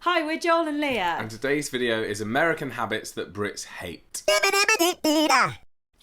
Hi, we're Joel and Lia. And today's video is American habits that Brits hate.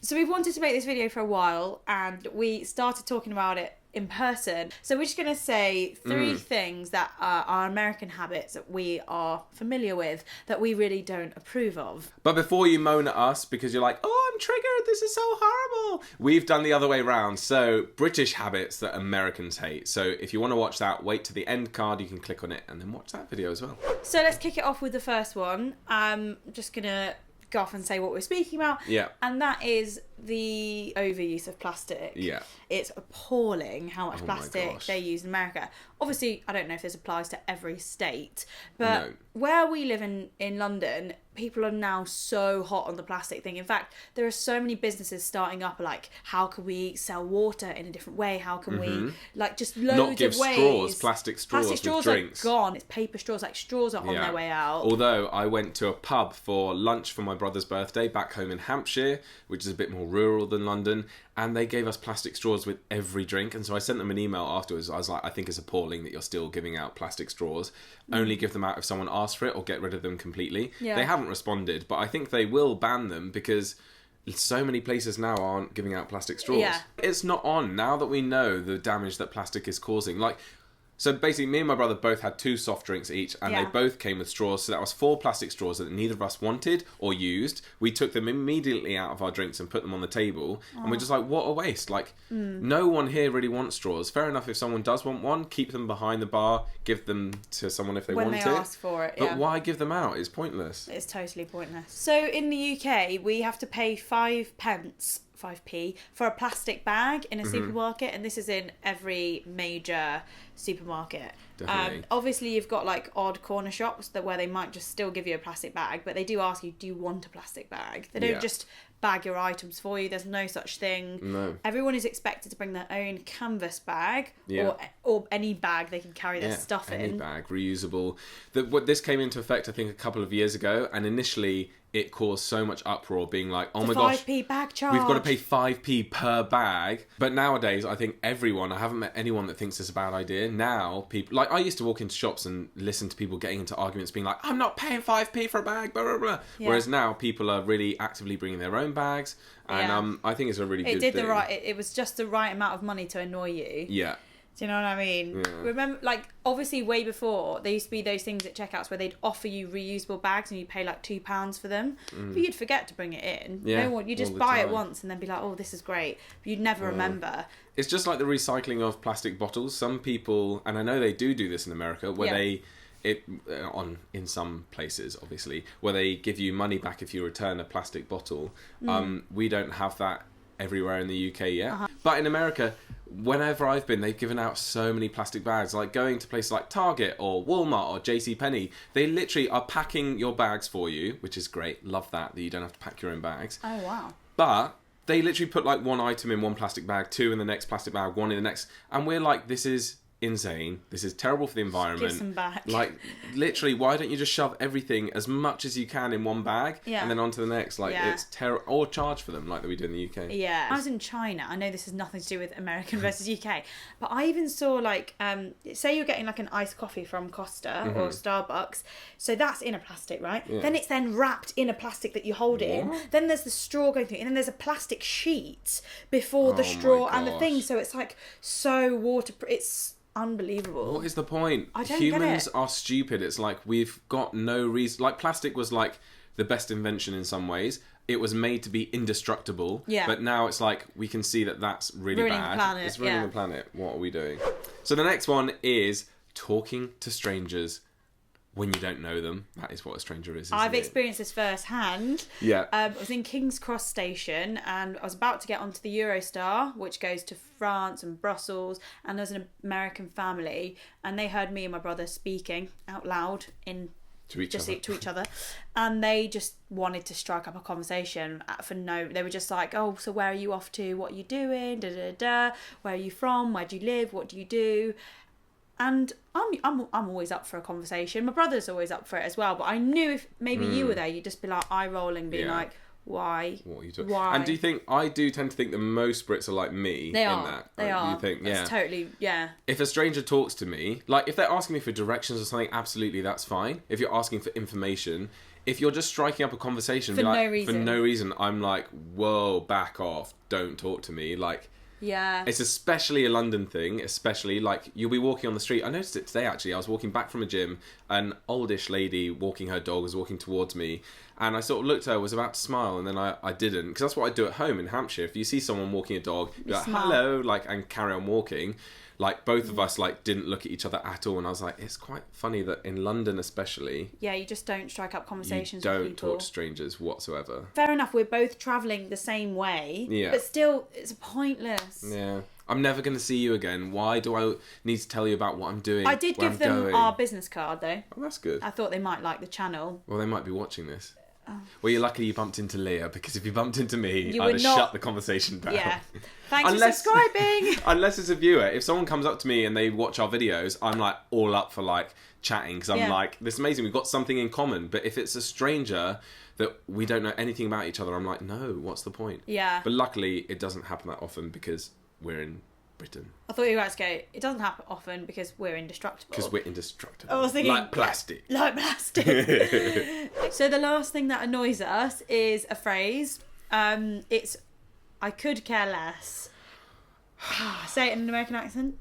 So we've wanted to make this video for a while and we started talking about it in person. So we're just going to say three things that are our American habits that we are familiar with that we really don't approve of. But before you moan at us because you're like, oh, I'm triggered, this is so horrible, we've done the other way round. So British habits that Americans hate. So if you want to watch that, wait to the end card, you can click on it and then watch that video as well. So let's kick it off with the first one. I'm just going to go off and say what we're speaking about. Yeah. And that is the overuse of plastic. Yeah. It's appalling how much plastic gosh. they use in America. Obviously, I don't know if this applies to every state, but No. where we live in London, people are now so hot on the plastic thing. In fact, there are so many businesses starting up like, how can we sell water in a different way? How can we, like, just loads Not give of ways. straws, plastic straws Plastic straws with drinks. are gone. It's paper straws, like straws are on their way out. Although I went to a pub for lunch for my brother's birthday back home in Hampshire, which is a bit more rural than London, and they gave us plastic straws with every drink. And so I sent them an email afterwards. I was like, I think it's appalling that you're still giving out plastic straws. Only give them out if someone asks for it or get rid of them completely. Yeah. They haven't responded, but I think they will ban them because so many places now aren't giving out plastic straws. Yeah. It's not on now that we know the damage that plastic is causing. Like, so basically, me and my brother both had 2 soft drinks each, and they both came with straws. So that was 4 plastic straws that neither of us wanted or used. We took them immediately out of our drinks and put them on the table. And we're just like, what a waste. Like, no one here really wants straws. Fair enough, if someone does want one, keep them behind the bar, give them to someone if they want it. When they ask for it, But why give them out? It's pointless. It's totally pointless. So in the UK, we have to pay 5p for a plastic bag in a supermarket, and this is in every major supermarket. Definitely. Obviously, you've got like odd corner shops where they might just still give you a plastic bag, but they do ask you, do you want a plastic bag? They don't just bag your items for you. There's no such thing. No. Everyone is expected to bring their own canvas bag or any bag they can carry their stuff in. Any bag, reusable. This came into effect, I think, a couple of years ago, and initially it caused so much uproar, being like, oh my gosh, 5p bag charge. we've got to pay 5p per bag. But nowadays, I think I haven't met anyone that thinks it's a bad idea. Now, people, like, I used to walk into shops and listen to people getting into arguments, being like, I'm not paying 5p for a bag, blah, blah, blah. Yeah. Whereas now, people are really actively bringing their own bags, and I think it's a really good thing. It was just the right amount of money to annoy you. Yeah. Do you know what I mean? Yeah. Remember, like, obviously way before, there used to be those things at checkouts where they'd offer you reusable bags and you'd pay like £2 for them. But you'd forget to bring it in. Yeah, you just buy it once and then be like, oh, this is great. But you'd never remember. It's just like the recycling of plastic bottles. Some people, and I know they do this in America, where in some places, obviously, where they give you money back if you return a plastic bottle. We don't have that everywhere in the UK yet. But in America, whenever I've been, they've given out so many plastic bags. Like going to places like Target or Walmart or JCPenney, they literally are packing your bags for you, which is great. Love that you don't have to pack your own bags. Oh, wow. But they literally put like 1 item in one plastic bag, 2 in the next plastic bag, 1 in the next, and we're like, this is insane. This is terrible for the environment. Give some back. Like, literally, why don't you just shove everything as much as you can in one bag and then on to the next? Like, it's terrible. Or charge for them like that we do in the UK. Yeah. I was in China. I know this has nothing to do with American versus UK, but I even saw like, say you're getting like an iced coffee from Costa or Starbucks, so that's in a plastic, right? Yeah. Then it's then wrapped in a plastic that you hold in. Then there's the straw going through, and then there's a plastic sheet before the straw and the thing, so it's like so waterproof. It's unbelievable. What is the point? I don't Humans get it. are stupid. It's like we've got no reason. Like, plastic was like the best invention in some ways. It was made to be indestructible. Yeah. But now it's like we can see that that's really bad. The planet, it's ruining the planet. What are we doing? So the next one is talking to strangers when you don't know them. That is what a stranger is. I've experienced this firsthand. Yeah. I was in King's Cross Station and I was about to get onto the Eurostar, which goes to France and Brussels, and there's an American family, and they heard me and my brother speaking out loud to each other, and they just wanted to strike up a conversation they were just like, oh, so where are you off to? What are you doing? Where are you from? Where do you live? What do you do? And I'm always up for a conversation. My brother's always up for it as well. But I knew if maybe you were there, you'd just be like eye rolling, being like, why? What are you talking? Why? And do you think, I do tend to think that most Brits are like me They in are. that. They are. You think, That's totally, yeah. If a stranger talks to me, like if they're asking me for directions or something, absolutely that's fine. If you're asking for information, if you're just striking up a conversation For be like, no reason. for no reason, I'm like, whoa, back off, don't talk to me. Like, Yeah. it's especially a London thing, especially like you'll be walking on the street. I noticed it today actually. I was walking back from a gym, an oldish lady walking her dog was walking towards me, and I sort of looked at her, was about to smile, and then I didn't, because that's what I do at home in Hampshire. If you see someone walking a dog, you're like, smile. hello, like, and carry on walking. Like, both of us like didn't look at each other at all, and I was like, it's quite funny that in London especially, Yeah, you just don't strike up you conversations with don't people. talk to strangers whatsoever. Fair enough, we're both travelling the same way, Yeah. but still, it's pointless. Yeah. I'm never going to see you again. Why do I need to tell you about what I'm doing? I did where give I'm them going? our business card, though. Oh, that's good. I thought they might like the channel. Well, they might be watching this. Oh. Well, you're lucky you bumped into Leah, because if you bumped into me, You I'd would have not- shut the conversation down. Yeah. Thanks Unless- for subscribing! Unless it's a viewer. If someone comes up to me and they watch our videos, I'm like all up for like chatting, because I'm Yeah. like, this is amazing, we've got something in common. But if it's a stranger that we don't know anything about each other, I'm like, no, what's the point? Yeah. But luckily, it doesn't happen that often because we're in Britain. I thought you were about to go, it doesn't happen often because we're indestructible. Because we're indestructible. I was thinking... like plastic. Like plastic. So the last thing that annoys us is a phrase. It's, I could care less. Say it in an American accent.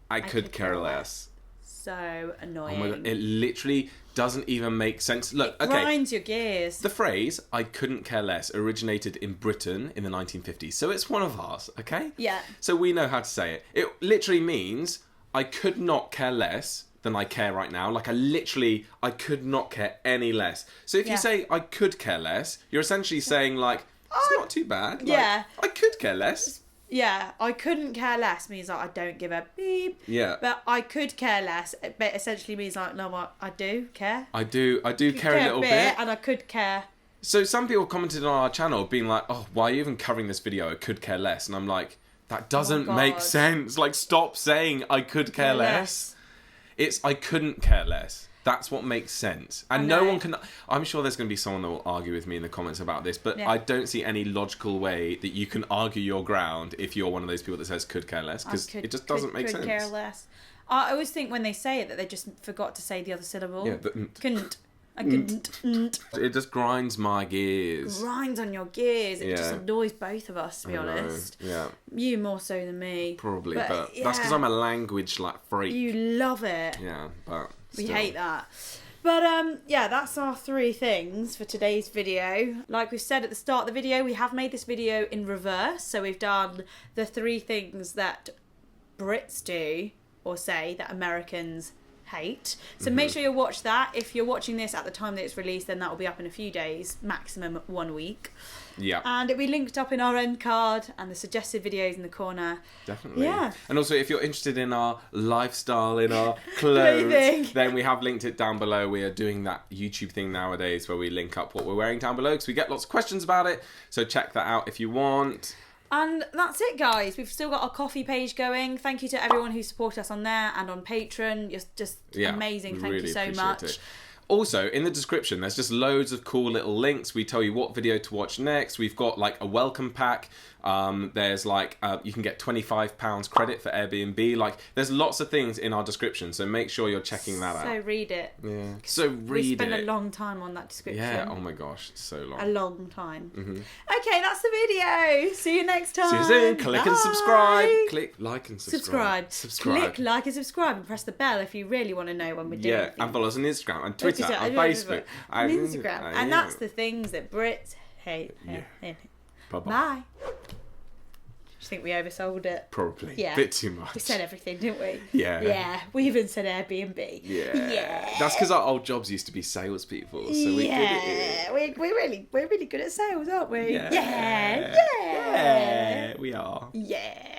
I could care less. So annoying. Oh my god, it literally doesn't even make sense. Look, It okay. grinds your gears. The phrase "I couldn't care less" originated in Britain in the 1950s, so it's one of ours, okay? Yeah. So we know how to say it. It literally means I could not care less than I care right now. Like I could not care any less. So if Yeah. you say I could care less, you're essentially saying like, it's not too bad. Like, Yeah. I could care less. Yeah, I couldn't care less means like I don't give a beep. Yeah. But I could care less, but essentially means like, no, I do care. I do care a little bit. And I could care. So some people commented on our channel being like, oh, why are you even covering this video? I could care less. And I'm like, that doesn't make God. sense. Like, stop saying I could care less. It's I couldn't care less. That's what makes sense. And no one can... I'm sure there's going to be someone that will argue with me in the comments about this, but Yeah. I don't see any logical way that you can argue your ground if you're one of those people that says could care less, because it just doesn't make sense. Could care less. I always think when they say it that they just forgot to say the other syllable. Yeah, the Couldn't. I couldn't. It just grinds my gears. Grinds on your gears. It just Yeah. annoys both of us, to be I know, honest. Yeah, You more so than me. probably, but that's yeah, because I'm a language like freak. You love it. Yeah, but We still. hate that. But yeah, that's our 3 things for today's video. Like we said at the start of the video, we have made this video in reverse. So we've done the 3 things that Brits do or say that Americans hate. So make sure you watch that. If you're watching this at the time that it's released, then that will be up in a few days, maximum 1 week. Yeah. And it'll be linked up in our end card and the suggested videos in the corner. Definitely. Yeah. And also, if you're interested in our lifestyle, in our clothes, Clothing. then we have linked it down below. We are doing that YouTube thing nowadays where we link up what we're wearing down below because we get lots of questions about it. So check that out if you want. And that's it, guys. We've still got our coffee page going. Thank you to everyone who supported us on there and on Patreon. You're just amazing. Thank you so appreciate much. it. Also, in the description, there's just loads of cool little links. We tell you what video to watch next. We've got like a welcome pack. There's like, you can get £25 credit for Airbnb. Like, there's lots of things in our description, so make sure you're checking that out. So read it. Yeah. So read We spent it. a long time on that description. Yeah, oh my gosh, it's so long. A long time. Okay, that's the video. See you next time. See you soon. Click and subscribe. Bye. Click like and subscribe. Click like and subscribe and press the bell if you really want to know when we're doing Yeah, anything. and follow us on Instagram and Twitter and Facebook. And Instagram. And that's the things that Brits hate. Yeah. Bye-bye. Bye. Do you think we oversold it? Probably. Yeah. Bit too much. We said everything, didn't we? Yeah. Yeah. We even said Airbnb. Yeah. Yeah. That's because our old jobs used to be salespeople, so we could. We're really good at sales, aren't we? Yeah. Yeah. Yeah, we are. Yeah.